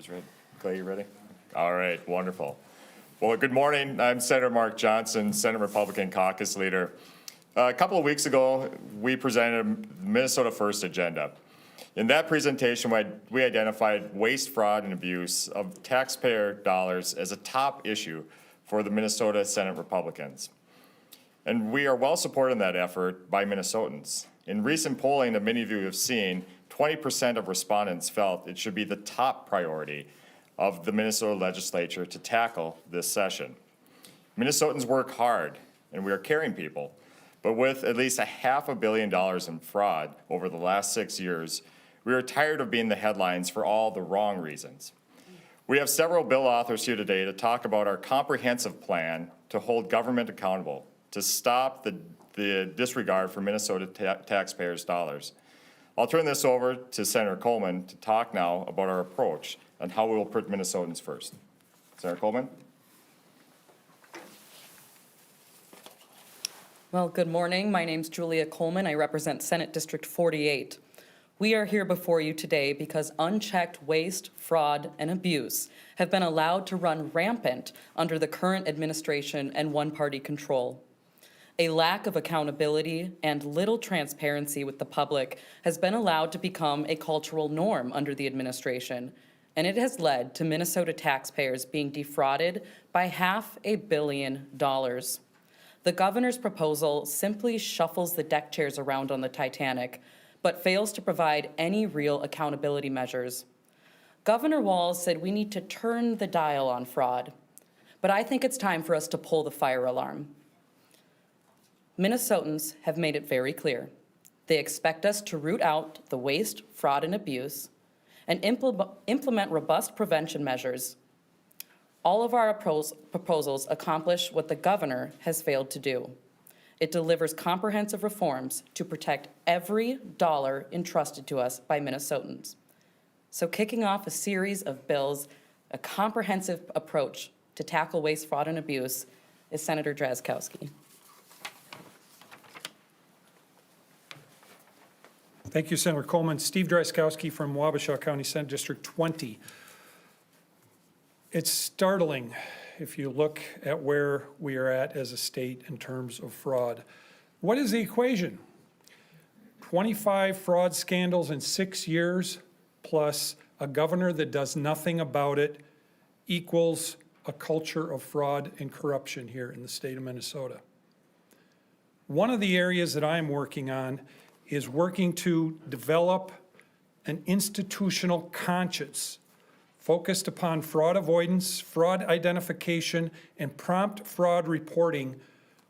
Is ready. Clay, you ready? All right, wonderful. Well, good morning. I'm Senator Mark Johnson, Senate Republican Caucus Leader. A couple of weeks ago, we presented a Minnesota First agenda. In that presentation, we identified waste, fraud, and abuse of taxpayer dollars as a top issue for the Minnesota Senate Republicans. And we are well supported in that effort by Minnesotans. In recent polling that many of you have seen, 20% of respondents felt it should be the top priority of the Minnesota legislature to tackle this session. Minnesotans work hard, and we are caring people. But with at least $500 million in fraud over the last 6 years, we are tired of being the headlines for all the wrong reasons. We have several bill authors here today to talk about our comprehensive plan to hold government accountable, to stop the disregard for Minnesota taxpayers' dollars. I'll turn this over to Senator Coleman to talk now about our approach and how we will put Minnesotans first. Senator Coleman. Well, good morning. My name's Julia Coleman. I represent Senate District 48. We are here before you today because unchecked waste, fraud, and abuse have been allowed to run rampant under the current administration and one-party control. A lack of accountability and little transparency with the public has been allowed to become a cultural norm under the administration, and it has led to Minnesota taxpayers being defrauded by $500 million. The governor's proposal simply shuffles the deck chairs around on the Titanic, but fails to provide any real accountability measures. Governor Walz said we need to turn the dial on fraud, but I think it's time for us to pull the fire alarm. Minnesotans have made it very clear. They expect us to root out the waste, fraud, and abuse and implement robust prevention measures. All of our proposals accomplish what the governor has failed to do. It delivers comprehensive reforms to protect every dollar entrusted to us by Minnesotans. So kicking off a series of bills, a comprehensive approach to tackle waste, fraud, and abuse is Senator Drazkowski. Thank you, Senator Coleman. Steve Drazkowski from Wabasha County Senate District 20. It's startling if you look at where we are at as a state in terms of fraud. What is the equation? 25 fraud scandals in 6 years plus a governor that does nothing about it equals a culture of fraud and corruption here in the state of Minnesota. One of the areas that I'm working on is working to develop an institutional conscience focused upon fraud avoidance, fraud identification, and prompt fraud reporting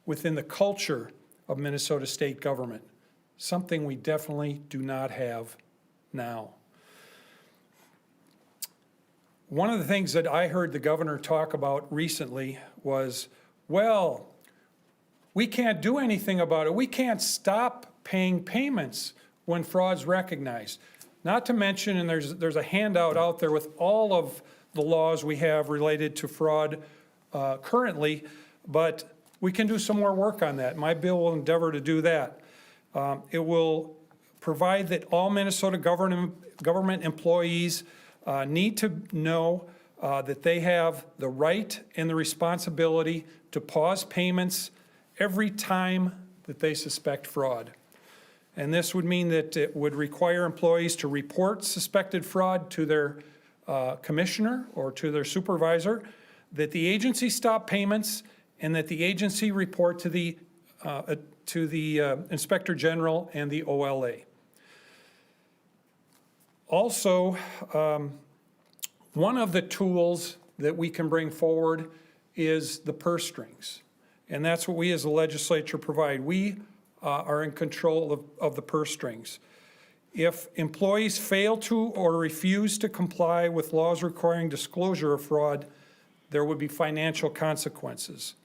within the culture of Minnesota state government, something we definitely do not have now. One of the things that I heard the governor talk about recently was, well, we can't do anything about it. We can't stop paying payments when fraud's recognized. Not to mention, and there's a handout out there with all of the laws we have related to fraud currently, but we can do some more work on that. My bill will endeavor to do that. It will provide that all Minnesota government employees need to know that they have the right and the responsibility to pause payments every time that they suspect fraud. And this would mean that it would require employees to report suspected fraud to their commissioner or to their supervisor, that the agency stop payments, and that the agency report to the Inspector General and the OLA. Also, one of the tools that we can bring forward is the purse strings. And that's what we as a legislature provide. We are in control of the purse strings. If employees fail to or refuse to comply with laws requiring disclosure of fraud, there would be financial consequences.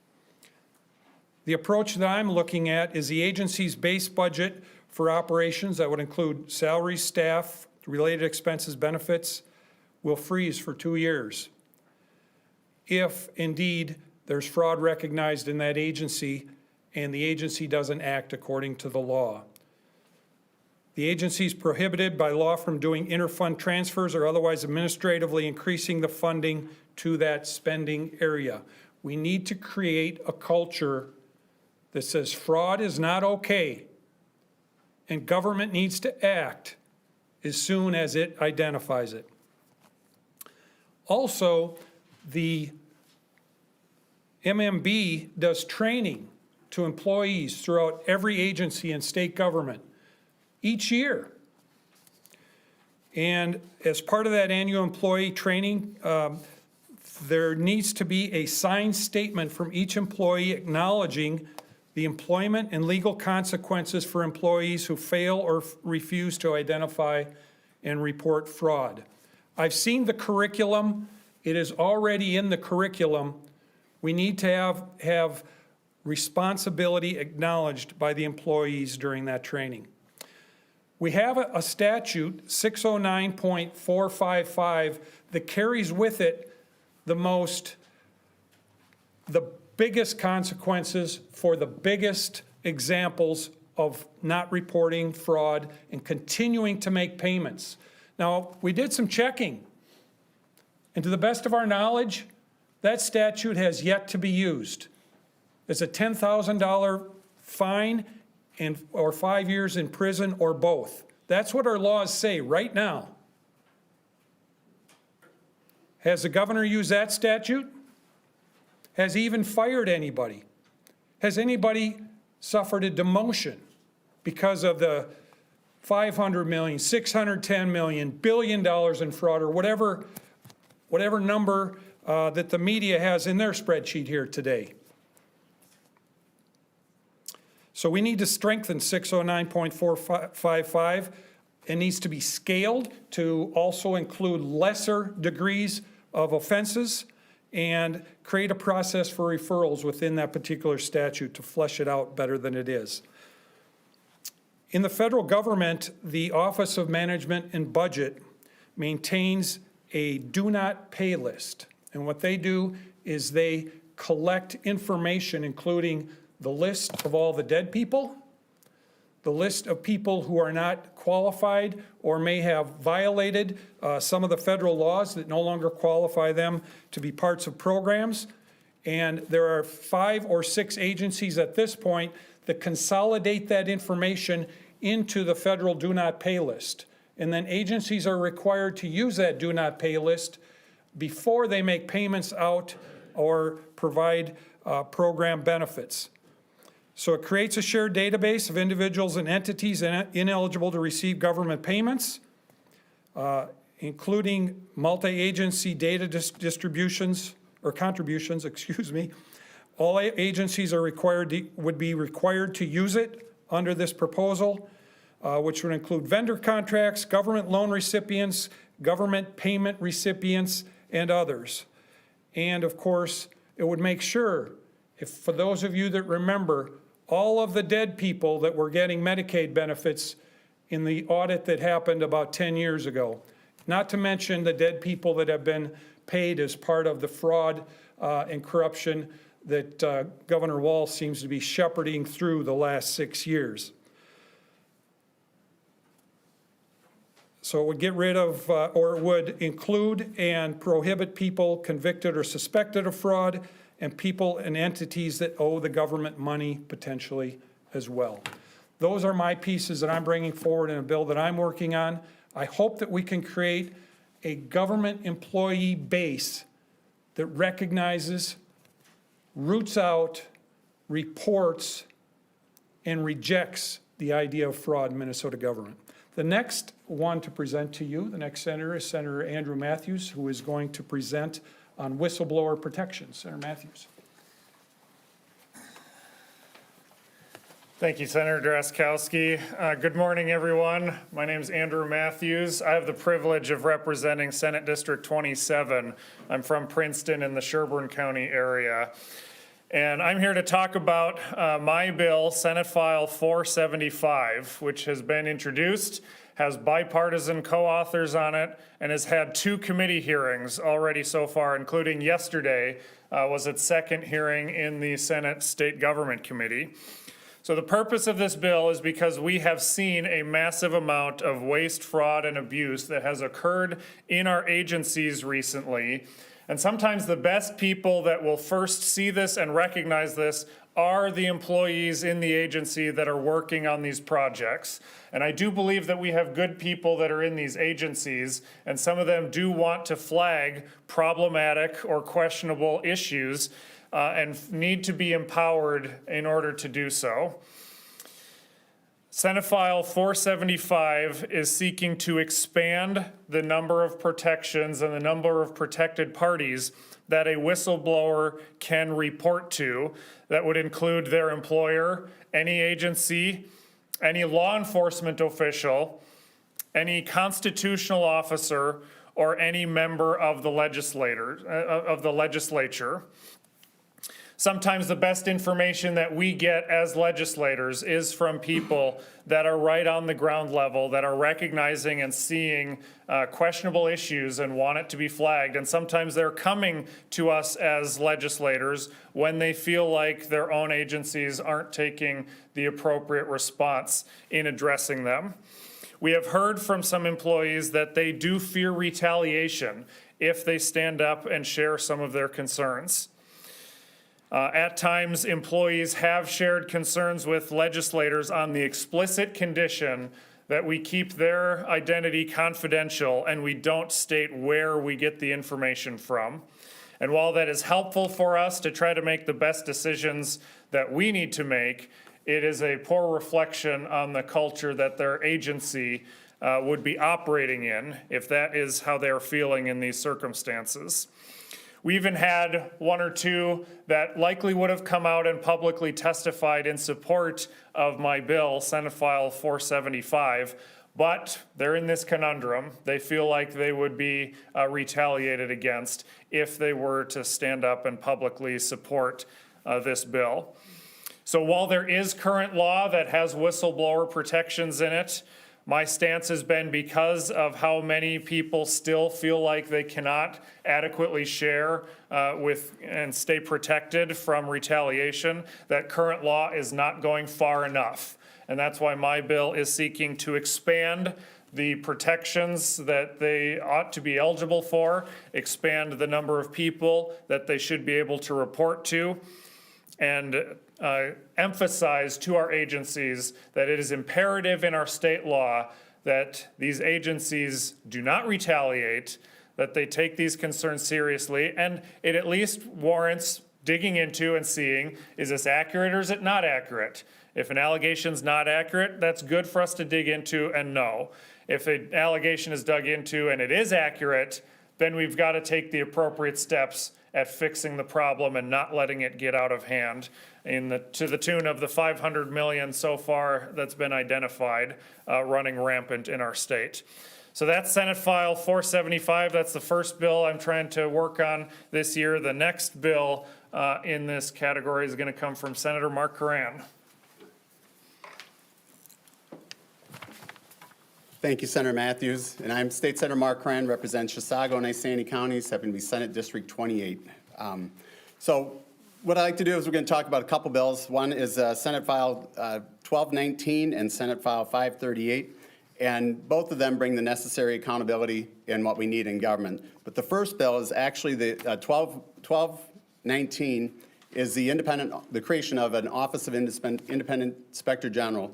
The approach that I'm looking at is the agency's base budget for operations that would include salaries, staff, related expenses, benefits, will freeze for 2 years. If indeed there's fraud recognized in that agency and the agency doesn't act according to the law. The agency is prohibited by law from doing interfund transfers or otherwise administratively increasing the funding to that spending area. We need to create a culture that says fraud is not okay, and government needs to act as soon as it identifies it. Also, the MMB does training to employees throughout every agency and state government each year. And as part of that annual employee training, there needs to be a signed statement from each employee acknowledging the employment and legal consequences for employees who fail or refuse to identify and report fraud. I've seen the curriculum. It is already in the curriculum. We need to have responsibility acknowledged by the employees during that training. We have a statute, 609.455, that carries with it the biggest consequences for the biggest examples of not reporting fraud and continuing to make payments. Now, we did some checking, and to the best of our knowledge, that statute has yet to be used. It's a $10,000 fine or 5 years in prison or both. That's what our laws say right now. Has the governor used that statute? Has he even fired anybody? Has anybody suffered a demotion because of the $500 million, $610 million, $1 billion in fraud, or whatever number that the media has in their spreadsheet here today? So we need to strengthen 609.455. It needs to be scaled to also include lesser degrees of offenses and create a process for referrals within that particular statute to flesh it out better than it is. In the federal government, the Office of Management and Budget maintains a do not pay list. And what they do is they collect information, including the list of all the dead people, the list of people who are not qualified or may have violated some of the federal laws that no longer qualify them to be parts of programs. And there are 5 or 6 agencies at this point that consolidate that information into the federal do not pay list. And then agencies are required to use that do not pay list before they make payments out or provide program benefits. So it creates a shared database of individuals and entities ineligible to receive government payments, including multi-agency data distributions or contributions, excuse me. All agencies are would be required to use it under this proposal, which would include vendor contracts, government loan recipients, government payment recipients, and others. And of course, it would make sure, for those of you that remember, all of the dead people that were getting Medicaid benefits in the audit that happened about 10 years ago, not to mention the dead people that have been paid as part of the fraud and corruption that Governor Walz seems to be shepherding through the last 6 years. So it would get rid of, or it would include and prohibit people convicted or suspected of fraud, and people and entities that owe the government money potentially as well. Those are my pieces that I'm bringing forward in a bill that I'm working on. I hope that we can create a government employee base that recognizes, roots out, reports, and rejects the idea of fraud in Minnesota government. The next one to present to you, the next senator, is Senator Andrew Matthews, who is going to present on whistleblower protection. Senator Matthews. Thank you, Senator Drazkowski. Good morning, everyone. My name is Andrew Matthews. I have the privilege of representing Senate District 27. I'm from Princeton in the Sherburne County area. And I'm here to talk about my bill, Senate File 475, which has been introduced, has bipartisan co-authors on it, and has had 2 committee hearings already so far, including yesterday was its second hearing in the Senate State Government Committee. So the purpose of this bill is because we have seen a massive amount of waste, fraud, and abuse that has occurred in our agencies recently. And sometimes the best people that will first see this and recognize this are the employees in the agency that are working on these projects. And I do believe that we have good people that are in these agencies, and some of them do want to flag problematic or questionable issues and need to be empowered in order to do so. Senate File 475 is seeking to expand the number of protections and the number of protected parties that a whistleblower can report to. That would include their employer, any agency, any law enforcement official, any constitutional officer, or any member of the legislature. Sometimes the best information that we get as legislators is from people that are right on the ground level, that are recognizing and seeing questionable issues and want it to be flagged. And sometimes they're coming to us as legislators when they feel like their own agencies aren't taking the appropriate response in addressing them. We have heard from some employees that they do fear retaliation if they stand up and share some of their concerns. At times, employees have shared concerns with legislators on the explicit condition that we keep their identity confidential and we don't state where we get the information from. And while that is helpful for us to try to make the best decisions that we need to make, it is a poor reflection on the culture that their agency would be operating in if that is how they're feeling in these circumstances. We even had one or two that likely would have come out and publicly testified in support of my bill, Senate File 475, but they're in this conundrum. They feel like they would be retaliated against if they were to stand up and publicly support this bill. So while there is current law that has whistleblower protections in it, my stance has been because of how many people still feel like they cannot adequately share with and stay protected from retaliation, that current law is not going far enough. And that's why my bill is seeking to expand the protections that they ought to be eligible for, expand the number of people that they should be able to report to, and emphasize to our agencies that it is imperative in our state law that these agencies do not retaliate, that they take these concerns seriously, and it at least warrants digging into and seeing, is this accurate or is it not accurate? If an allegation's not accurate, that's good for us to dig into and know. If an allegation is dug into and it is accurate, then we've got to take the appropriate steps at fixing the problem and not letting it get out of hand to the tune of the $500 million so far that's been identified running rampant in our state. So that's Senate File 475. That's the first bill I'm trying to work on this year. The next bill in this category is going to come from Senator Mark Curran. Thank you, Senator Matthews. And I'm State Senator Mark Curran, represent Chisago and Iceni counties, happen to be Senate District 28. So what I'd like to do is we're going to talk about a couple bills. One is Senate File 1219 and Senate File 538. And both of them bring the necessary accountability in what we need in government. But the first bill is actually the 1219 is the creation of an Office of Independent Inspector General.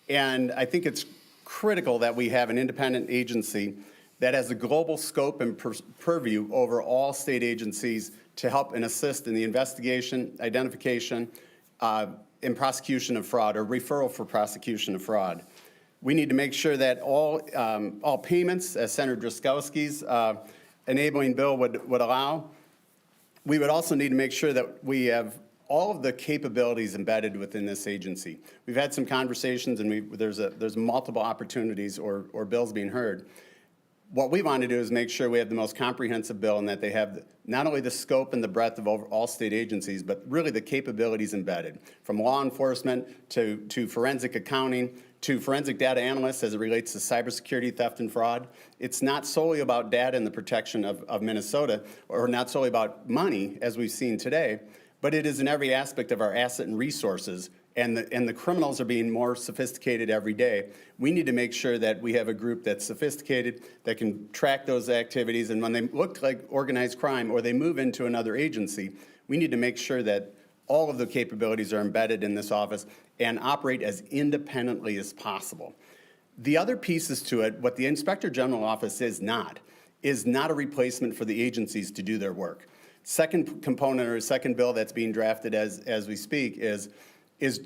And I think it's critical that we have an independent agency that has a global scope and purview over all state agencies to help and assist in the investigation, identification, and prosecution of fraud, or referral for prosecution of fraud. We need to make sure that all payments, as Senator Driscowski's enabling bill would allow. We would also need to make sure that we have all of the capabilities embedded within this agency. We've had some conversations, and there's multiple opportunities or bills being heard. What we want to do is make sure we have the most comprehensive bill and that they have not only the scope and the breadth of all state agencies, but really the capabilities embedded, from law enforcement to forensic accounting to forensic data analysts as it relates to cybersecurity, theft, and fraud. It's not solely about data and the protection of Minnesota, or not solely about money, as we've seen today, but it is in every aspect of our asset and resources and the criminals are being more sophisticated every day. We need to make sure that we have a group that's sophisticated, that can track those activities, and when they look like organized crime or they move into another agency, we need to make sure that all of the capabilities are embedded in this office and operate as independently as possible. The other pieces to it, what the Inspector General office is not a replacement for the agencies to do their work. Second component or second bill that's being drafted as we speak is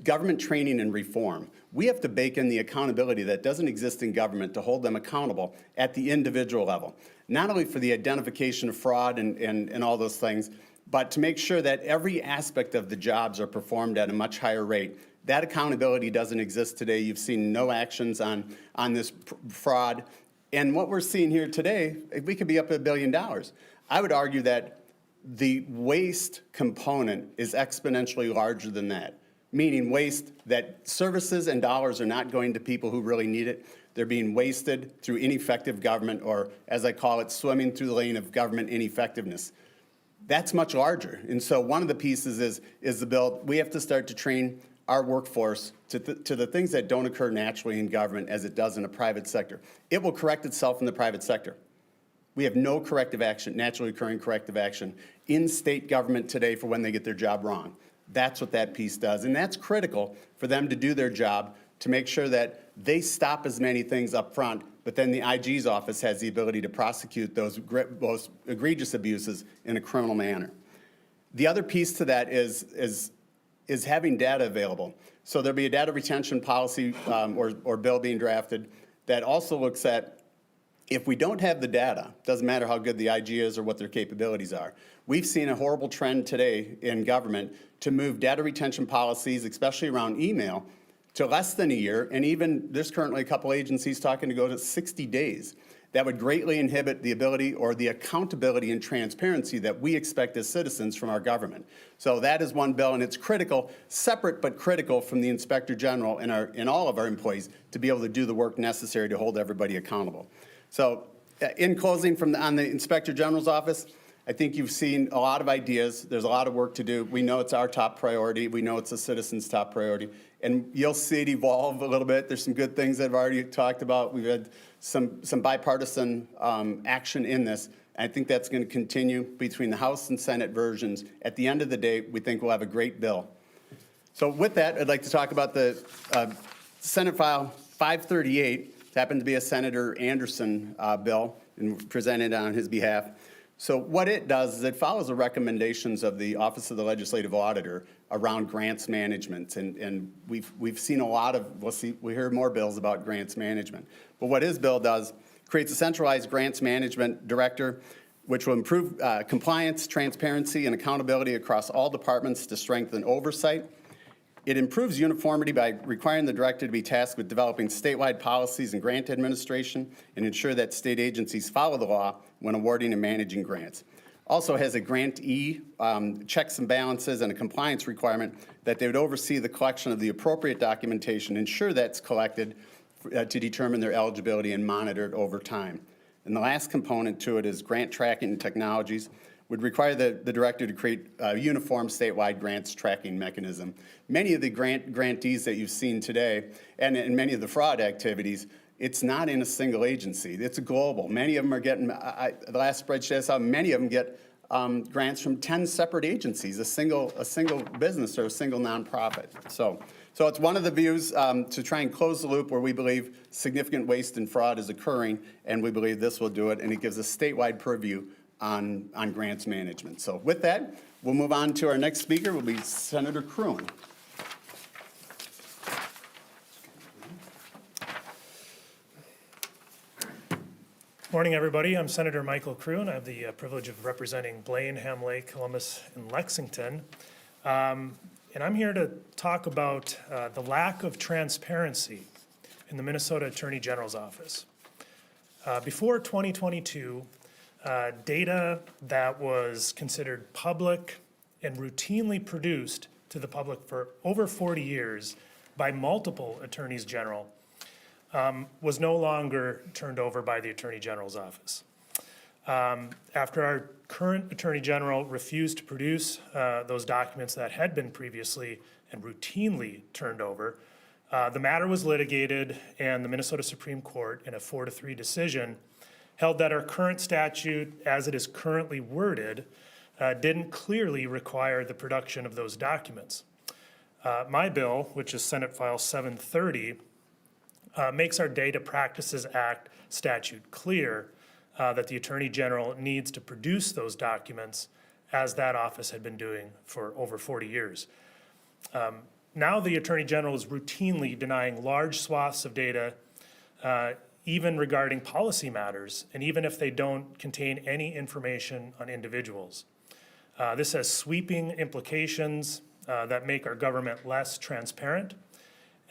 government training and reform. We have to bake in the accountability that doesn't exist in government to hold them accountable at the individual level, not only for the identification of fraud and all those things, but to make sure that every aspect of the jobs are performed at a much higher rate. That accountability doesn't exist today. You've seen no actions on this fraud. And what we're seeing here today, we could be up $1 billion. I would argue that the waste component is exponentially larger than that, meaning waste that services and dollars are not going to people who really need it. They're being wasted through ineffective government, or as I call it, swimming through the lane of government ineffectiveness. That's much larger. And so one of the pieces is the bill. We have to start to train our workforce to the things that don't occur naturally in government as it does in a private sector. It will correct itself in the private sector. We have no corrective action, naturally occurring corrective action in state government today for when they get their job wrong. That's what that piece does. And that's critical for them to do their job, to make sure that they stop as many things up front, but then the IG's office has the ability to prosecute those most egregious abuses in a criminal manner. The other piece to that is having data available. So there'll be a data retention policy or bill being drafted that also looks at, if we don't have the data, doesn't matter how good the IG is or what their capabilities are. We've seen a horrible trend today in government to move data retention policies, especially around email, to less than a year, and even there's currently a couple agencies talking to go to 60 days. That would greatly inhibit the ability or the accountability and transparency that we expect as citizens from our government. So that is one bill, and it's critical, separate but critical from the Inspector General and all of our employees to be able to do the work necessary to hold everybody accountable. So in closing, on the Inspector General's office, I think you've seen a lot of ideas. There's a lot of work to do. We know it's our top priority. We know it's the citizens' top priority. And you'll see it evolve a little bit. There's some good things that I've already talked about. We've had some bipartisan action in this. I think that's going to continue between the House and Senate versions. At the end of the day, we think we'll have a great bill. So with that, I'd like to talk about the Senate File 538. It happened to be a Senator Anderson bill and presented on his behalf. So what it does is it follows the recommendations of the Office of the Legislative Auditor around grants management. And we've seen a lot of, we hear more bills about grants management. But what his bill does, creates a centralized grants management director, which will improve compliance, transparency, and accountability across all departments to strengthen oversight. It improves uniformity by requiring the director to be tasked with developing statewide policies and grant administration and ensure that state agencies follow the law when awarding and managing grants. Also has a grantee checks and balances and a compliance requirement that they would oversee the collection of the appropriate documentation, ensure that's collected to determine their eligibility and monitor it over time. And the last component to it is grant tracking technologies would require the director to create a uniform statewide grants tracking mechanism. Many of the grantees that you've seen today and many of the fraud activities, it's not in a single agency. It's global. Many of them are getting, the last spreadsheet I saw, many of them get grants from 10 separate agencies, a single business or a single nonprofit. So it's one of the views to try and close the loop where we believe significant waste and fraud is occurring, and we believe this will do it, and it gives a statewide purview on grants management. So with that, we'll move on to our next speaker, will be Senator Kroon. Morning, everybody. I'm Senator Michael Kroon. I have the privilege of representing Blaine, Ham Lake, Columbus, and Lexington. And I'm here to talk about the lack of transparency in the Minnesota Attorney General's office. Before 2022, data that was considered public and routinely produced to the public for over 40 years by multiple attorneys general was no longer turned over by the Attorney General's office. After our current Attorney General refused to produce those documents that had been previously and routinely turned over. The matter was litigated, and the Minnesota Supreme Court, in a 4-3 decision, held that our current statute, as it is currently worded, didn't clearly require the production of those documents. My bill, which is Senate File 730, makes our Data Practices Act statute clear that the Attorney General needs to produce those documents, as that office had been doing for over 40 years. Now the Attorney General is routinely denying large swaths of data, even regarding policy matters, and even if they don't contain any information on individuals. This has sweeping implications that make our government less transparent.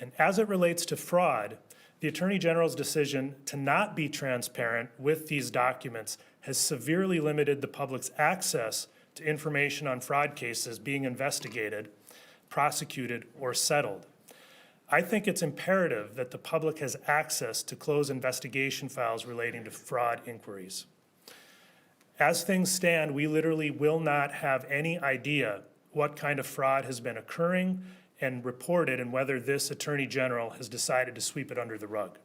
And as it relates to fraud, the Attorney General's decision to not be transparent with these documents has severely limited the public's access to information on fraud cases being investigated, prosecuted, or settled. I think it's imperative that the public has access to close investigation files relating to fraud inquiries. As things stand, we literally will not have any idea what kind of fraud has been occurring and reported, and whether this Attorney General has decided to sweep it under the rug.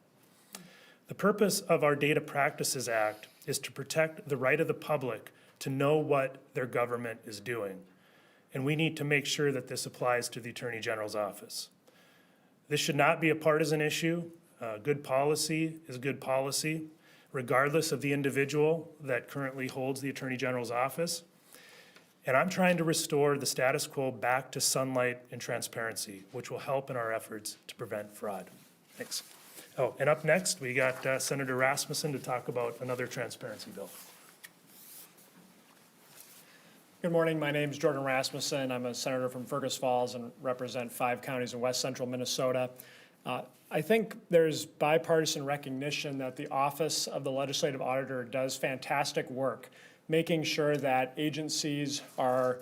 The purpose of our Data Practices Act is to protect the right of the public to know what their government is doing. And we need to make sure that this applies to the Attorney General's office. This should not be a partisan issue. Good policy is good policy, regardless of the individual that currently holds the Attorney General's office. And I'm trying to restore the status quo back to sunlight and transparency, which will help in our efforts to prevent fraud. Thanks. Oh, and up next, we got Senator Rasmussen to talk about another transparency bill. Good morning. My name is Jordan Rasmussen. I'm a senator from Fergus Falls and represent 5 counties in west central Minnesota. I think there's bipartisan recognition that the Office of the Legislative Auditor does fantastic work, making sure that agencies are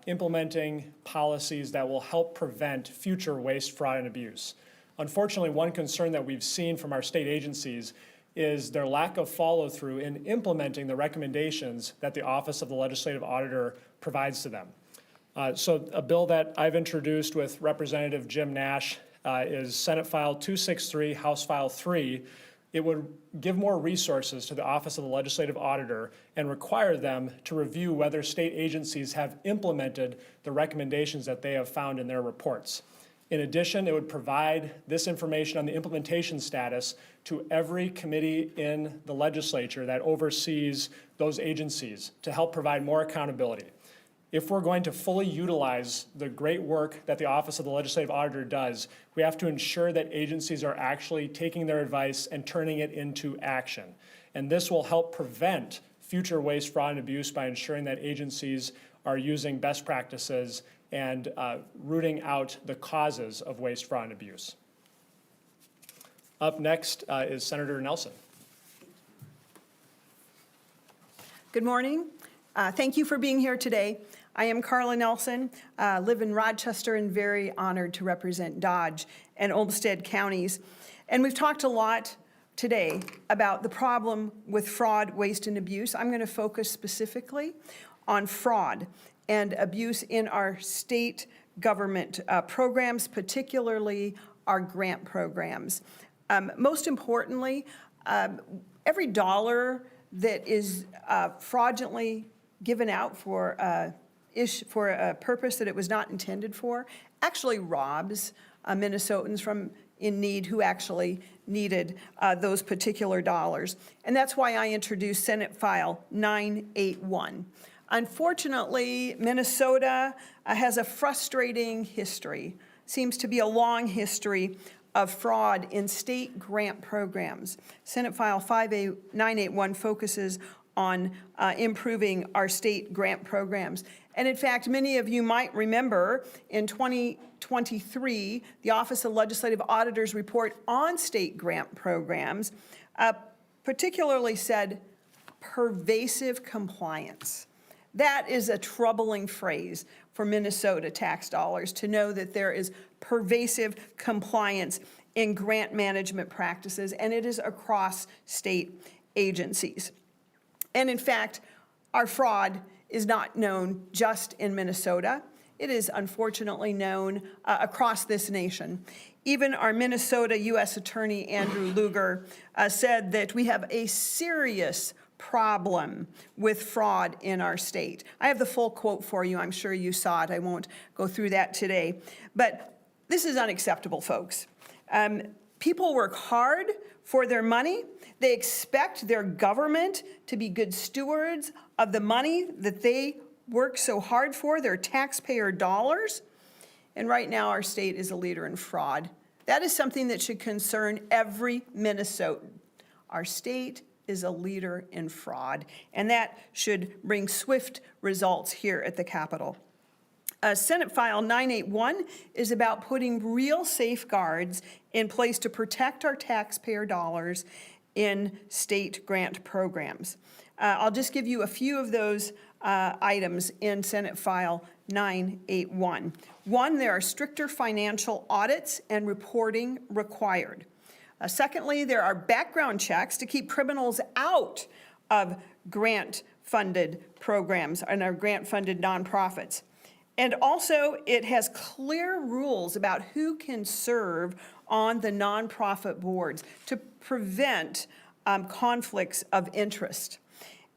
implementing policies that will help prevent future waste, fraud, and abuse. Unfortunately, one concern that we've seen from our state agencies is their lack of follow-through in implementing the recommendations that the Office of the Legislative Auditor provides to them. So a bill that I've introduced with Representative Jim Nash is Senate File 263, House File 3. It would give more resources to the Office of the Legislative Auditor and require them to review whether state agencies have implemented the recommendations that they have found in their reports. In addition, it would provide this information on the implementation status to every committee in the legislature that oversees those agencies to help provide more accountability. If we're going to fully utilize the great work that the Office of the Legislative Auditor does, we have to ensure that agencies are actually taking their advice and turning it into action. And this will help prevent future waste, fraud, and abuse by ensuring that agencies are using best practices and rooting out the causes of waste, fraud, and abuse. Up next is Senator Nelson. Good morning. Thank you for being here today. I am Carla Nelson, live in Rochester and very honored to represent Dodge and Olmsted counties. And we've talked a lot today about the problem with fraud, waste, and abuse. I'm going to focus specifically on fraud and abuse in our state government programs, particularly our grant programs. Most importantly, every dollar that is fraudulently given out for a purpose that it was not intended for actually robs Minnesotans from in need who actually needed those particular dollars. And that's why I introduced Senate File 981. Unfortunately, Minnesota has a frustrating history, seems to be a long history of fraud in state grant programs. Senate File 981 focuses on improving our state grant programs. And in fact, many of you might remember in 2023, the Office of Legislative Auditors report on state grant programs particularly said pervasive compliance. That is a troubling phrase for Minnesota tax dollars, to know that there is pervasive compliance in grant management practices, and it is across state agencies. And in fact, our fraud is not known just in Minnesota. It is unfortunately known across this nation. Even our Minnesota U.S. Attorney Andrew Luger said that we have a serious problem with fraud in our state. I have the full quote for you. I'm sure you saw it. I won't go through that today. But this is unacceptable, folks. People work hard for their money. They expect their government to be good stewards of the money that they work so hard for, their taxpayer dollars. And right now, our state is a leader in fraud. That is something that should concern every Minnesotan. Our state is a leader in fraud, and that should bring swift results here at the Capitol. Senate File 981 is about putting real safeguards in place to protect our taxpayer dollars in state grant programs. I'll just give you a few of those items in Senate File 981. One, there are stricter financial audits and reporting required. Secondly, there are background checks to keep criminals out of grant-funded programs and our grant-funded nonprofits. And also, it has clear rules about who can serve on the nonprofit boards to prevent conflicts of interest.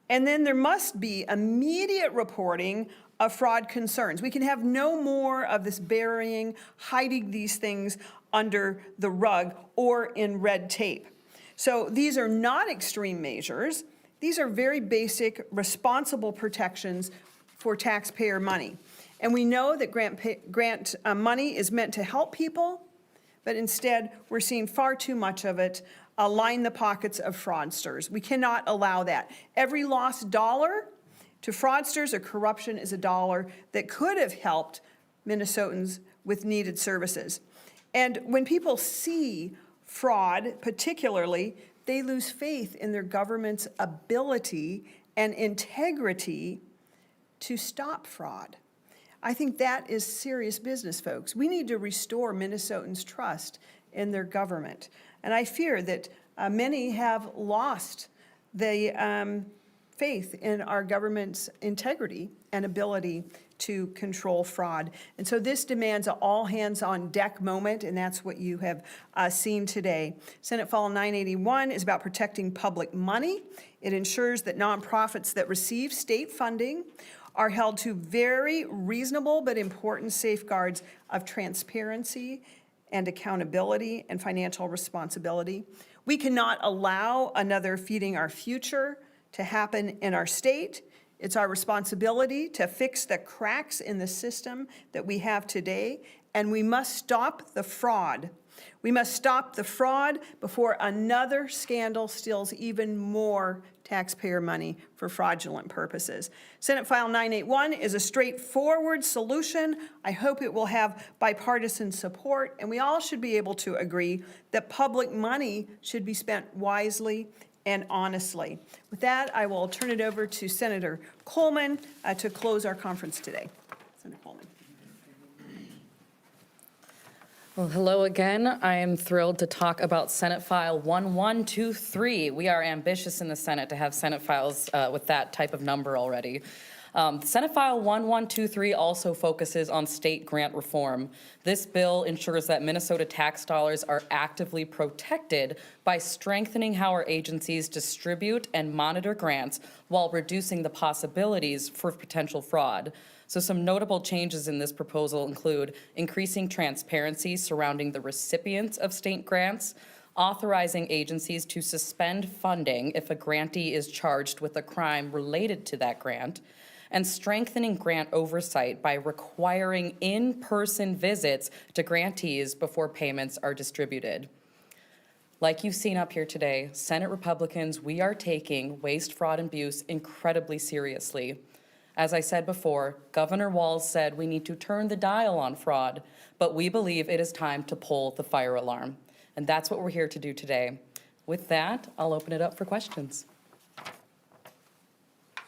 And then there must be immediate reporting of fraud concerns. We can have no more of this burying, hiding these things under the rug or in red tape. So these are not extreme measures. These are very basic, responsible protections for taxpayer money. And we know that grant money is meant to help people, but instead we're seeing far too much of it line the pockets of fraudsters. We cannot allow that. Every lost dollar to fraudsters or corruption is a dollar that could have helped Minnesotans with needed services. And when people see fraud, particularly, they lose faith in their government's ability and integrity to stop fraud. I think that is serious business, folks. We need to restore Minnesotans' trust in their government. And I fear that many have lost the faith in our government's integrity and ability to control fraud. And so this demands an all-hands-on-deck moment, and that's what you have seen today. Senate File 981 is about protecting public money. It ensures that nonprofits that receive state funding are held to very reasonable but important safeguards of transparency and accountability and financial responsibility. We cannot allow another feeding our future to happen in our state. It's our responsibility to fix the cracks in the system that we have today, and we must stop the fraud. We must stop the fraud before another scandal steals even more taxpayer money for fraudulent purposes. Senate File 981 is a straightforward solution. I hope it will have bipartisan support, and we all should be able to agree that public money should be spent wisely and honestly. With that, I will turn it over to Senator Coleman to close our conference today. Senator Coleman. Well, hello again. I am thrilled to talk about Senate File 1123. We are ambitious in the Senate to have Senate files with that type of number already. Senate File 1123 also focuses on state grant reform. This bill ensures that Minnesota tax dollars are actively protected by strengthening how our agencies distribute and monitor grants while reducing the possibilities for potential fraud. So some notable changes in this proposal include increasing transparency surrounding the recipients of state grants, authorizing agencies to suspend funding if a grantee is charged with a crime related to that grant, and strengthening grant oversight by requiring in-person visits to grantees before payments are distributed. Like you've seen up here today, Senate Republicans, we are taking waste, fraud, and abuse incredibly seriously. As I said before, Governor Walz said we need to turn the dial on fraud, but we believe it is time to pull the fire alarm. And that's what we're here to do today. With that, I'll open it up for questions.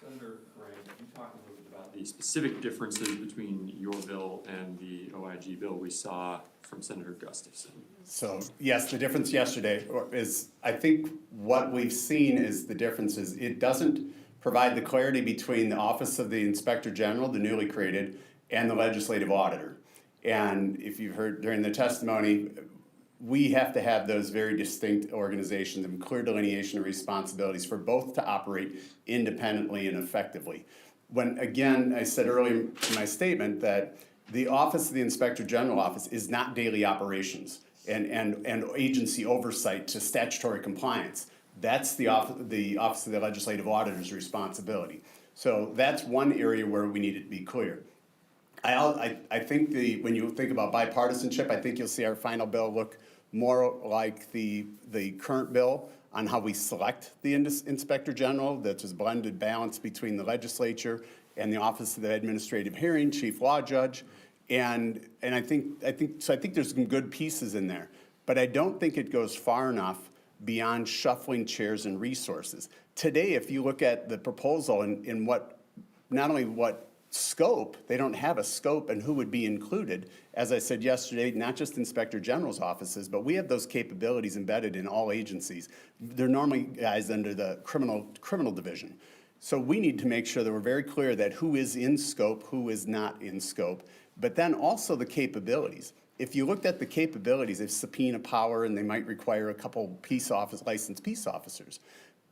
Senator Grant, you talked a little bit about the specific differences between your bill and the OIG bill we saw from Senator Gustafson. So, yes, the difference yesterday is, I think what we've seen is the difference is it doesn't provide the clarity between the Office of the Inspector General, the newly created, and the legislative auditor. And if you've heard during the testimony, we have to have those very distinct organizations and clear delineation of responsibilities for both to operate independently and effectively. When, again, I said earlier in my statement that the Office of the Inspector General Office is not daily operations and agency oversight to statutory compliance. That's the Office of the Legislative Auditor's responsibility. So that's one area where we need to be clear. I think when you think about bipartisanship, I think you'll see our final bill look more like the current bill on how we select the Inspector General. That's a blended balance between the legislature and the Office of the Administrative Hearing, Chief Law Judge. And I think there's some good pieces in there. But I don't think it goes far enough beyond shuffling chairs and resources. Today, if you look at the proposal in what, not only what scope, they don't have a scope and who would be included. As I said yesterday, not just Inspector General's offices, but we have those capabilities embedded in all agencies. They're normally guys under the criminal division. So we need to make sure that we're very clear that who is in scope, who is not in scope, but then also the capabilities. If you looked at the capabilities, they have subpoena power and they might require a couple licensed peace officers.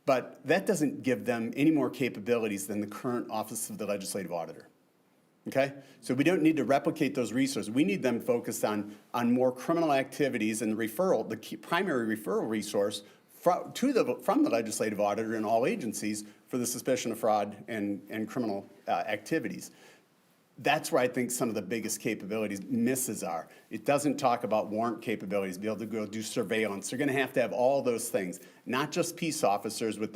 But that doesn't give them any more capabilities than the current Office of the Legislative Auditor. Okay? So we don't need to replicate those resources. We need them focused on more criminal activities and the primary referral resource from the Legislative Auditor in all agencies for the suspicion of fraud and criminal activities. That's where I think some of the biggest capabilities misses are. It doesn't talk about warrant capabilities, be able to go do surveillance. They're going to have all those things, not just peace officers with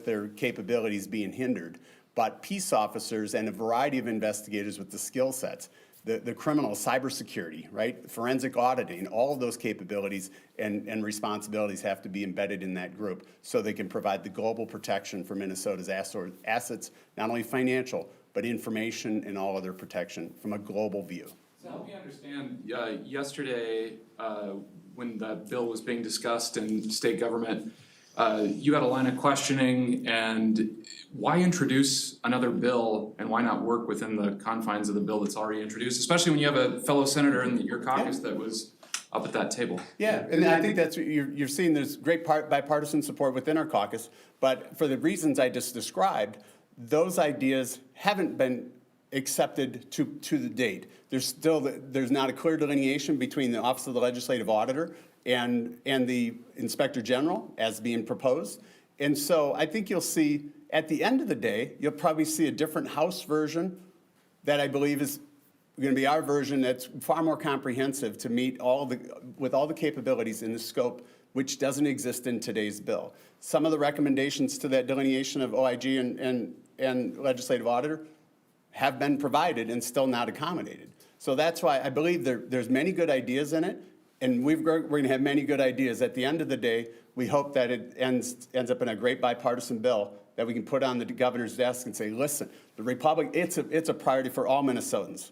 their capabilities being hindered, but peace officers and a variety of investigators with the skill sets. The criminal cybersecurity, right? Forensic auditing, all of those capabilities and responsibilities have to be embedded in that group so they can provide the global protection for Minnesota's assets, not only financial, but information and all other protection from a global view. So help me understand, yesterday, when the bill was being discussed in state government, you had a line of questioning, and why introduce another bill and why not work within the confines of the bill that's already introduced, especially when you have a fellow senator in your caucus that was up at that table? Yeah, and I think that's, you're seeing there's great bipartisan support within our caucus, but for the reasons I just described, those ideas haven't been accepted to the date. There's not a clear delineation between the Office of the Legislative Auditor and the Inspector General as being proposed. And so I think you'll see, at the end of the day, you'll probably see a different House version that I believe is going to be our version that's far more comprehensive to meet with all the capabilities in the scope which doesn't exist in today's bill. Some of the recommendations to that delineation of OIG and Legislative Auditor have been provided and still not accommodated. So that's why I believe there's many good ideas in it, and we're going to have many good ideas. At the end of the day, we hope that it ends up in a great bipartisan bill that we can put on the governor's desk and say, listen, the Republic, it's a priority for all Minnesotans.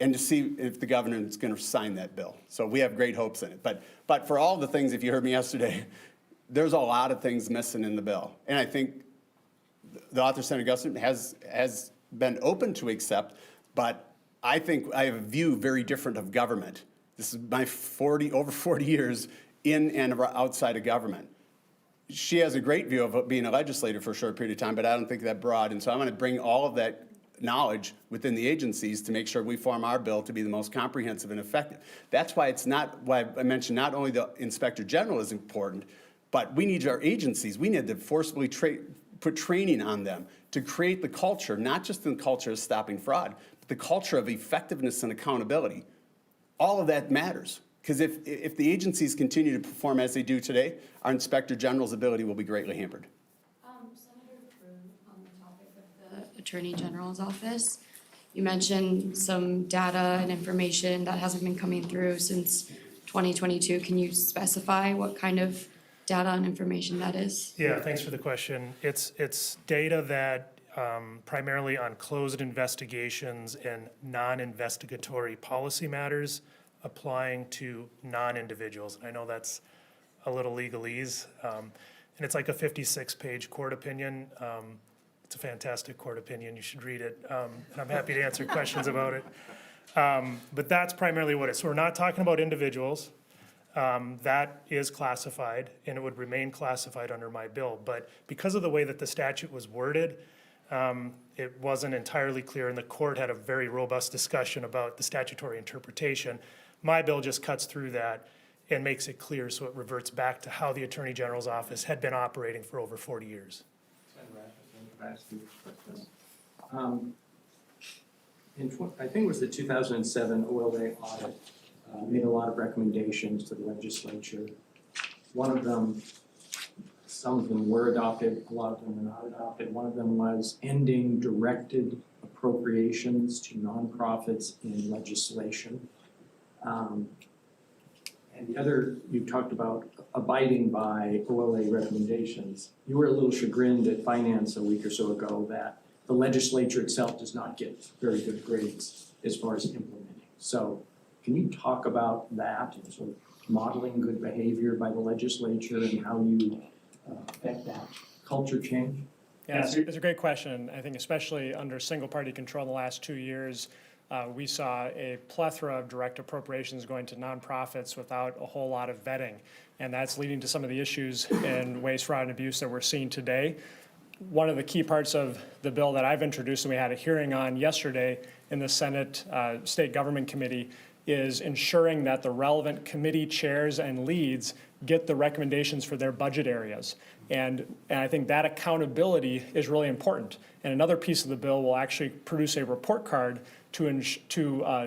And to see if the governor is going to sign that bill. So we have great hopes in it. But for all the things, if you heard me yesterday, there's a lot of things missing in the bill. And I think the author, Senator Gustin, has been open to accept, but I think I have a view very different of government. This is my over 40 years in and outside of government. She has a great view of being a legislator for a short period of time, but I don't think that broad. And so I'm going to bring all of that knowledge within the agencies to make sure we form our bill to be the most comprehensive and effective. That's why why I mentioned not only the Inspector General is important, but we need our agencies. We need to forcibly put training on them to create the culture, not just the culture of stopping fraud, but the culture of effectiveness and accountability. All of that matters. Because if the agencies continue to perform as they do today, our Inspector General's ability will be greatly hampered. Senator Crew, on the topic of the Attorney General's office, you mentioned some data and information that hasn't been coming through since 2022. Can you specify what kind of data and information that is? Yeah, thanks for the question. It's data that primarily on closed investigations and non-investigatory policy matters applying to non-individuals. And I know that's a little legalese. And it's like a 56-page court opinion. It's a fantastic court opinion. You should read it. And I'm happy to answer questions about it. But that's primarily what it is. So we're not talking about individuals. That is classified, and it would remain classified under my bill. But because of the way that the statute was worded, it wasn't entirely clear, and the court had a very robust discussion about the statutory interpretation. My bill just cuts through that and makes it clear, so it reverts back to how the Attorney General's office had been operating for over 40 years. I think it was the 2007 OLA audit, made a lot of recommendations to the legislature. One of them, some of them were adopted, a lot of them were not adopted. One of them was ending directed appropriations to nonprofits in legislation. And the other, you talked about abiding by OLA recommendations. You were a little chagrined at Finance a week or so ago that the legislature itself does not get very good grades as far as implementing. So can you talk about that and sort of modeling good behavior by the legislature and how you affect that culture change? Yeah, it's a great question. I think especially under single-party control in the last 2 years, we saw a plethora of direct appropriations going to nonprofits without a whole lot of vetting. And that's leading to some of the issues in waste, fraud, and abuse that we're seeing today. One of the key parts of the bill that I've introduced and we had a hearing on yesterday in the Senate State Government Committee is ensuring that the relevant committee chairs and leads get the recommendations for their budget areas. And I think that accountability is really important. And another piece of the bill will actually produce a report card to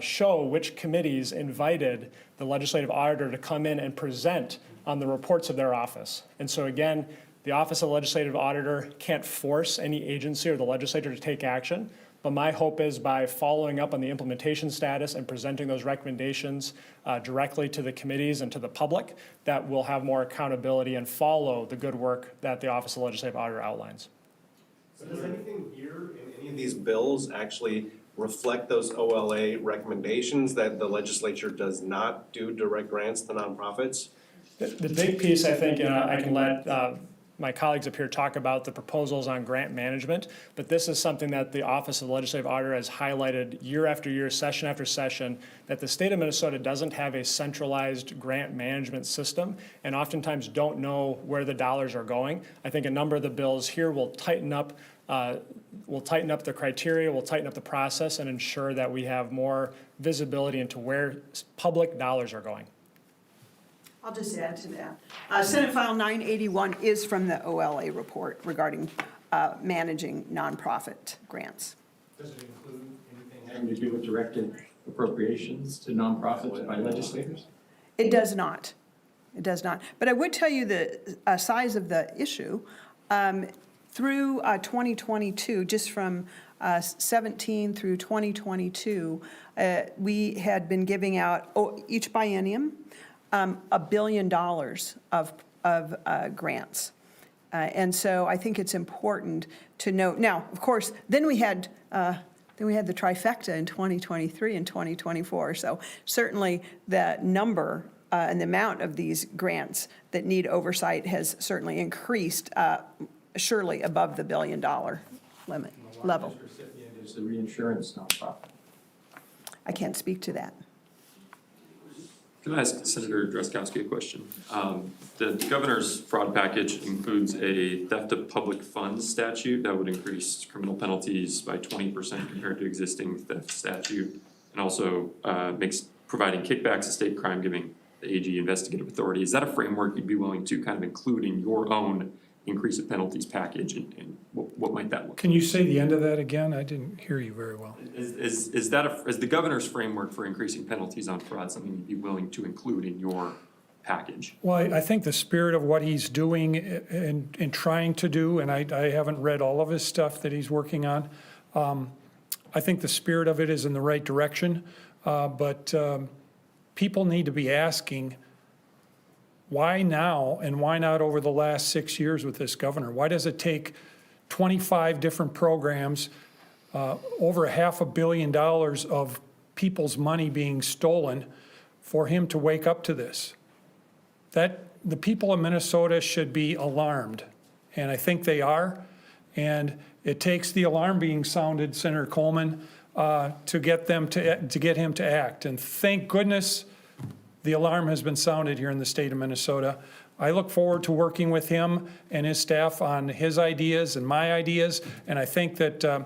show which committees invited the legislative auditor to come in and present on the reports of their office. And so again, the Office of Legislative Auditor can't force any agency or the legislature to take action, but my hope is by following up on the implementation status and presenting those recommendations directly to the committees and to the public, that we'll have more accountability and follow the good work that the Office of Legislative Auditor outlines. So does anything here in any of these bills actually reflect those OLA recommendations that the legislature does not do direct grants to nonprofits? The big piece, I think, I can let my colleagues up here talk about the proposals on grant management, but this is something that the Office of the Legislative Auditor has highlighted year after year, session after session, that the state of Minnesota doesn't have a centralized grant management system and oftentimes don't know where the dollars are going. I think a number of the bills here will tighten up the criteria, we'll tighten up the process and ensure that we have more visibility into where public dollars are going. I'll just add to that. Senate File 981 is from the OLA report regarding managing nonprofit grants. Does it include anything having to do with directed appropriations to nonprofits by legislators? It does not. It does not. But I would tell you the size of the issue. Through 2022, just from 17 through 2022, we had been giving out each biennium $1 billion of grants. And so I think it's important to note. Now, of course, then we had the trifecta in 2023 and 2024. So certainly the number and the amount of these grants that need oversight has certainly increased, surely above the $1 billion limit level. The largest recipient is the reinsurance nonprofit. I can't speak to that. Can I ask Senator Drazkowski a question? The governor's fraud package includes a theft of public funds statute that would increase criminal penalties by 20% compared to existing theft statute, and also makes providing kickbacks a state crime, giving the AG investigative authority. Is that a framework you'd be willing to kind of include in your own increase of penalties package, and what might that look like? Can you say the end of that again? I didn't hear you very well. Is the governor's framework for increasing penalties on fraud something you'd be willing to include in your package? Well, I think the spirit of what he's doing and trying to do, and I haven't read all of his stuff that he's working on, I think the spirit of it is in the right direction, but people need to be asking, why now and why not over the last 6 years with this governor? Why does it take 25 different programs, over $500 million of people's money being stolen for him to wake up to this? That the people of Minnesota should be alarmed, and I think they are. And it takes the alarm being sounded, Senator Coleman, to get him to act. And thank goodness the alarm has been sounded here in the state of Minnesota. I look forward to working with him and his staff on his ideas and my ideas. And I think that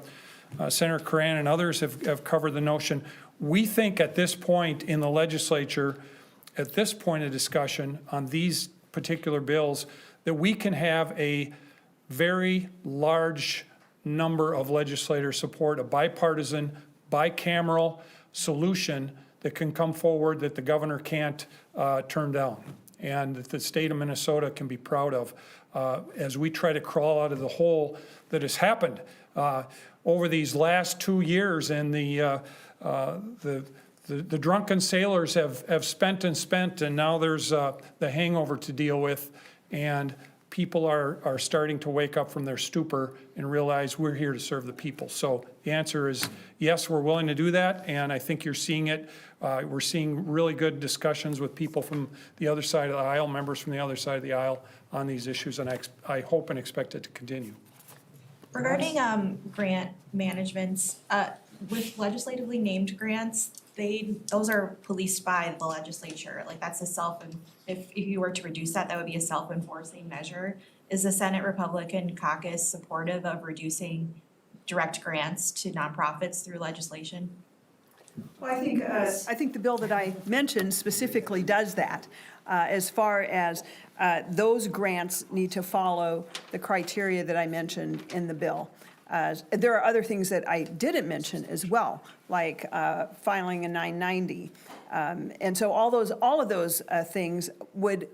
Senator Coran and others have covered the notion. We think at this point in the legislature, at this point of discussion on these particular bills, that we can have a very large number of legislators support a bipartisan, bicameral solution that can come forward that the governor can't turn down, and that the state of Minnesota can be proud of as we try to crawl out of the hole that has happened over these last 2 years. And the drunken sailors have spent and spent, and now there's the hangover to deal with. And people are starting to wake up from their stupor and realize we're here to serve the people. So the answer is yes, we're willing to do that, and I think you're seeing it. We're seeing really good discussions with people from the other side of the aisle, members from the other side of the aisle on these issues, and I hope and expect it to continue. Regarding grant managements, with legislatively named grants, those are policed by the legislature. Like that's if you were to reduce that, that would be a self-enforcing measure. Is the Senate Republican Caucus supportive of reducing direct grants to nonprofits through legislation? Well, I think the bill that I mentioned specifically does that, as far as those grants need to follow the criteria that I mentioned in the bill. There are other things that I didn't mention as well, like filing a 990. And so all of those things would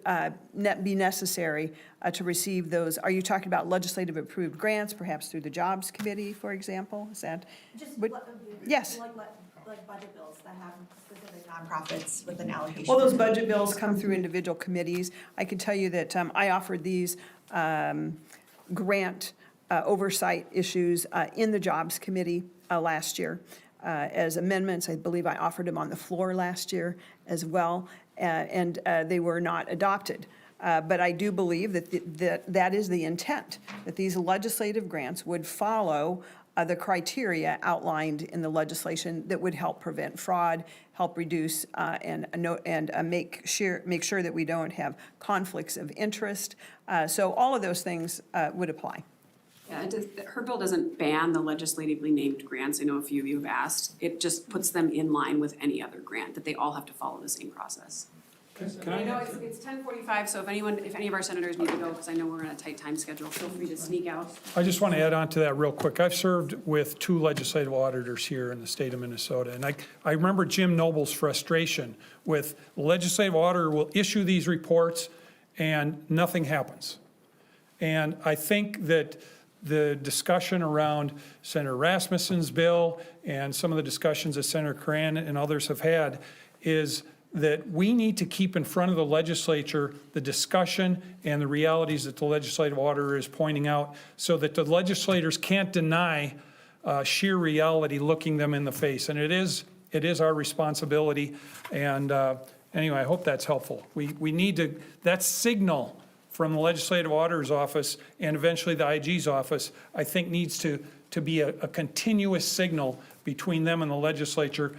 be necessary to receive those. Are you talking about legislative approved grants, perhaps through the Jobs Committee, for example? Is that? Yes. Like budget bills that have specific nonprofits with an allocation. Well, those budget bills come through individual committees. I can tell you that I offered these grant oversight issues in the Jobs Committee last year as amendments. I believe I offered them on the floor last year as well, and they were not adopted. But I do believe that is the intent, that these legislative grants would follow the criteria outlined in the legislation that would help prevent fraud, help reduce and make sure that we don't have conflicts of interest. So all of those things would apply. Yeah, her bill doesn't ban the legislatively named grants. I know a few of you have asked. It just puts them in line with any other grant, that they all have to follow the same process. I know it's 10:45, so if any of our senators need to go, because I know we're on a tight time schedule, feel free to sneak out. I just want to add on to that real quick. I've served with 2 legislative auditors here in the state of Minnesota, and I remember Jim Noble's frustration with the legislative auditor will issue these reports and nothing happens. And I think that the discussion around Senator Rasmussen's bill and some of the discussions that Senator Coran and others have had is that we need to keep in front of the legislature the discussion and the realities that the legislative auditor is pointing out, so that the legislators can't deny sheer reality looking them in the face. And it is our responsibility. And anyway, I hope that's helpful. We need to, that signal from the legislative auditor's office and eventually the IG's office, I think needs to be a continuous signal between them and the legislature.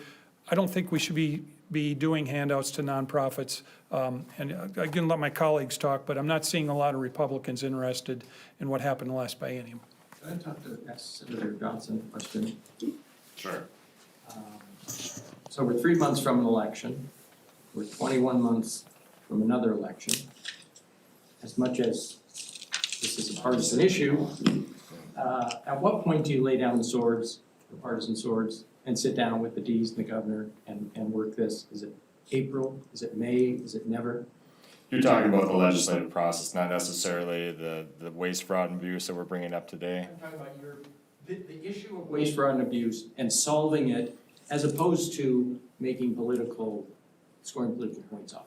I don't think we should be doing handouts to nonprofits. And I can let my colleagues talk, but I'm not seeing a lot of Republicans interested in what happened last biennium. Can I ask Senator Johnson a question? Sure. So we're 3 months from an election. We're 21 months from another election. As much as this is a partisan issue, at what point do you lay down the swords, the partisan swords, and sit down with the Ds and the governor and work this? Is it April? Is it May? Is it never? You're talking about the legislative process, not necessarily the waste, fraud, and abuse that we're bringing up today. I'm talking about the issue of waste, fraud, and abuse and solving it as opposed to scoring political points off.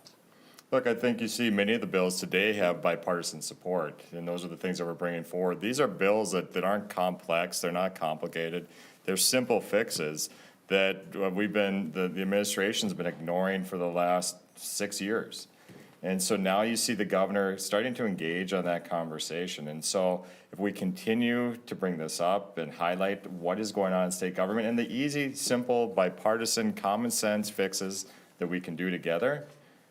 Look, I think you see many of the bills today have bipartisan support, and those are the things that we're bringing forward. These are bills that aren't complex, they're not complicated, they're simple fixes that the administration's been ignoring for the last 6 years. And so now you see the governor starting to engage on that conversation. And so if we continue to bring this up and highlight what is going on in state government and the easy, simple, bipartisan, common sense fixes that we can do together,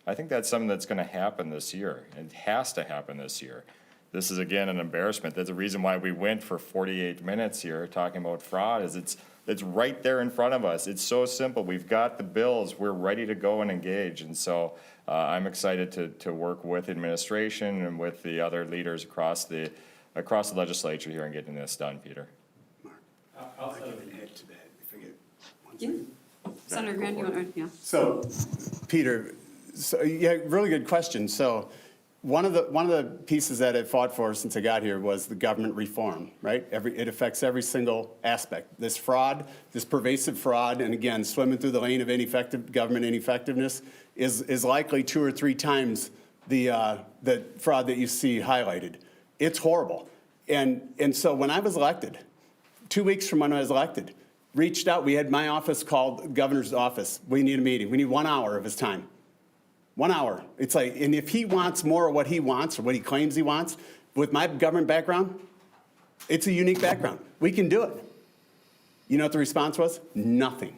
I think that's something that's gonna happen this year. It has to happen this year. This is, again, an embarrassment. That's the reason why we went for 48 minutes here talking about fraud, is it's right there in front of us. It's so simple. We've got the bills. We're ready to go and engage. And so I'm excited to work with administration and with the other leaders across the legislature here in getting this done, Peter. Senator Grant, you want to, yeah. So, Peter, yeah, really good question. So, one of the pieces that I fought for since I got here was the government reform, right? It affects every single aspect. This fraud, this pervasive fraud, and again, swimming through the lane of government ineffectiveness is likely 2 or 3 times the fraud that you see highlighted. It's horrible. And so when I was elected, 2 weeks from when I was elected, reached out, we had my office called the governor's office. We need a meeting. We need 1 hour of his time. 1 hour. It's like, and if he wants more of what he wants or what he claims he wants, with my government background, it's a unique background. We can do it. You know what the response was? Nothing.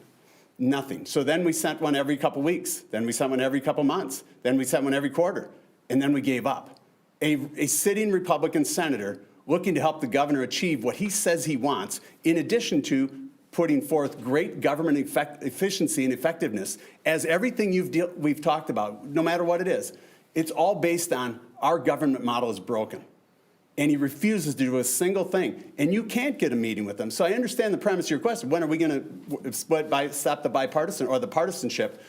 Nothing. So then we sent one every couple weeks. Then we sent one every couple months. Then we sent one every quarter. And then we gave up. A sitting Republican senator looking to help the governor achieve what he says he wants, in addition to putting forth great government efficiency and effectiveness, as everything we've talked about, no matter what it is, it's all based on our government model is broken. And he refuses to do a single thing. And you can't get a meeting with them. So I understand the premise of your question. When are we going to stop the bipartisan or the partisanship?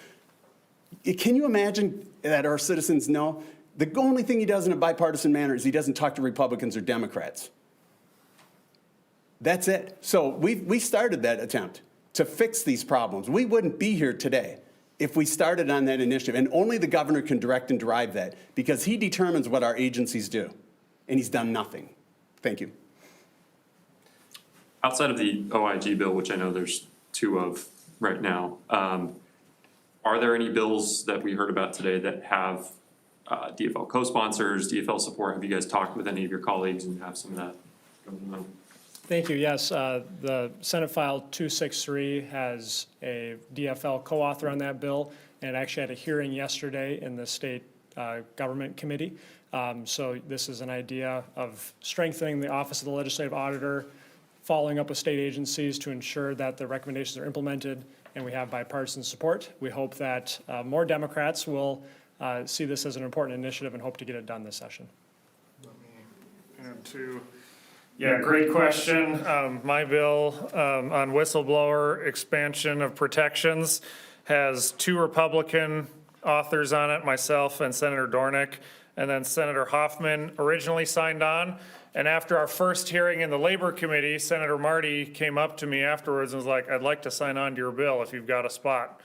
Can you imagine that our citizens know? The only thing he does in a bipartisan manner is he doesn't talk to Republicans or Democrats. That's it. So we started that attempt to fix these problems. We wouldn't be here today if we started on that initiative. And only the governor can direct and drive that, because he determines what our agencies do. And he's done nothing. Thank you. Outside of the OIG bill, which I know there's 2 of right now, are there any bills that we heard about today that have DFL co-sponsors, DFL support? Have you guys talked with any of your colleagues and have some of that going on? Thank you. Yes, the Senate File 263 has a DFL co-author on that bill, and it actually had a hearing yesterday in the State Government Committee. So this is an idea of strengthening the Office of the Legislative Auditor, following up with state agencies to ensure that the recommendations are implemented, and we have bipartisan support. We hope that more Democrats will see this as an important initiative and hope to get it done this session. Yeah, great question. My bill on whistleblower expansion of protections has 2 Republican authors on it, myself and Senator Dornick, and then Senator Hoffman originally signed on. And after our first hearing in the Labor Committee, Senator Marty came up to me afterwards and was like, "I'd like to sign on to your bill if you've got a spot."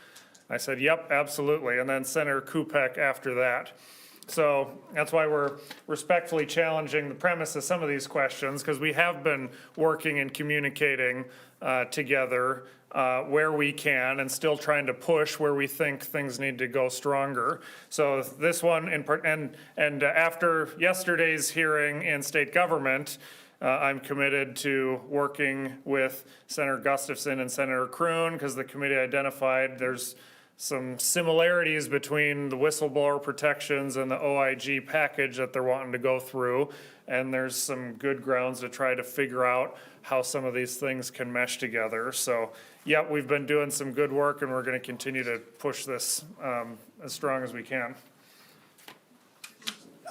I said, "Yep, absolutely." And then Senator Kupek after that. So that's why we're respectfully challenging the premise of some of these questions, because we have been working and communicating together where we can, and still trying to push where we think things need to go stronger. So this one, and after yesterday's hearing in state government, I'm committed to working with Senator Gustafson and Senator Kroon, because the committee identified there's some similarities between the whistleblower protections and the OIG package that they're wanting to go through. And there's some good grounds to try to figure out how some of these things can mesh together. So, yeah, we've been doing some good work, and we're going to continue to push this as strong as we can.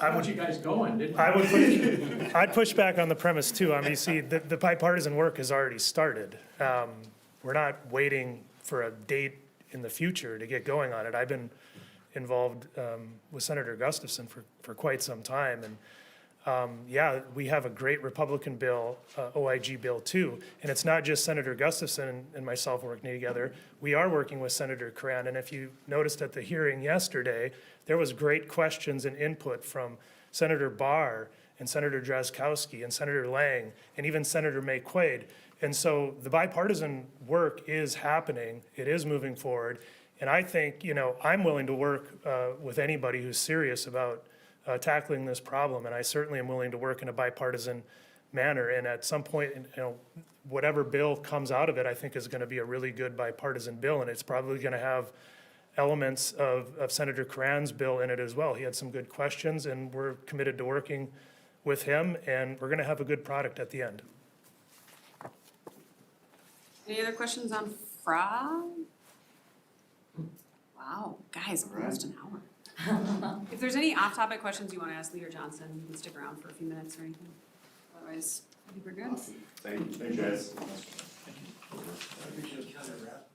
How would you guys going? I'd push back on the premise too. I mean, you see, the bipartisan work has already started. We're not waiting for a date in the future to get going on it. I've been involved with Senator Gustafson for quite some time, and yeah, we have a great Republican bill, OIG bill too, and it's not just Senator Gustafson and myself working together. We are working with Senator Cran, and if you noticed at the hearing yesterday, there was great questions and input from Senator Barr and Senator Drazkowski and Senator Lang and even Senator May Quaid. And so the bipartisan work is happening, it is moving forward, And I think, I'm willing to work with anybody who's serious about tackling this problem, and I certainly am willing to work in a bipartisan manner. And at some point, whatever bill comes out of it, I think is going to be a really good bipartisan bill, and it's probably going to have elements of Senator Cran's bill in it as well. He had some good questions, and we're committed to working with him, and we're going to have a good product at the end. Any other questions on fraud? Wow, guys, almost an hour. If there's any off-topic questions you want to ask Leader Johnson, you can stick around for a few minutes or anything. Otherwise, I think we're good. Thank you guys. I think she was kind of wrapped.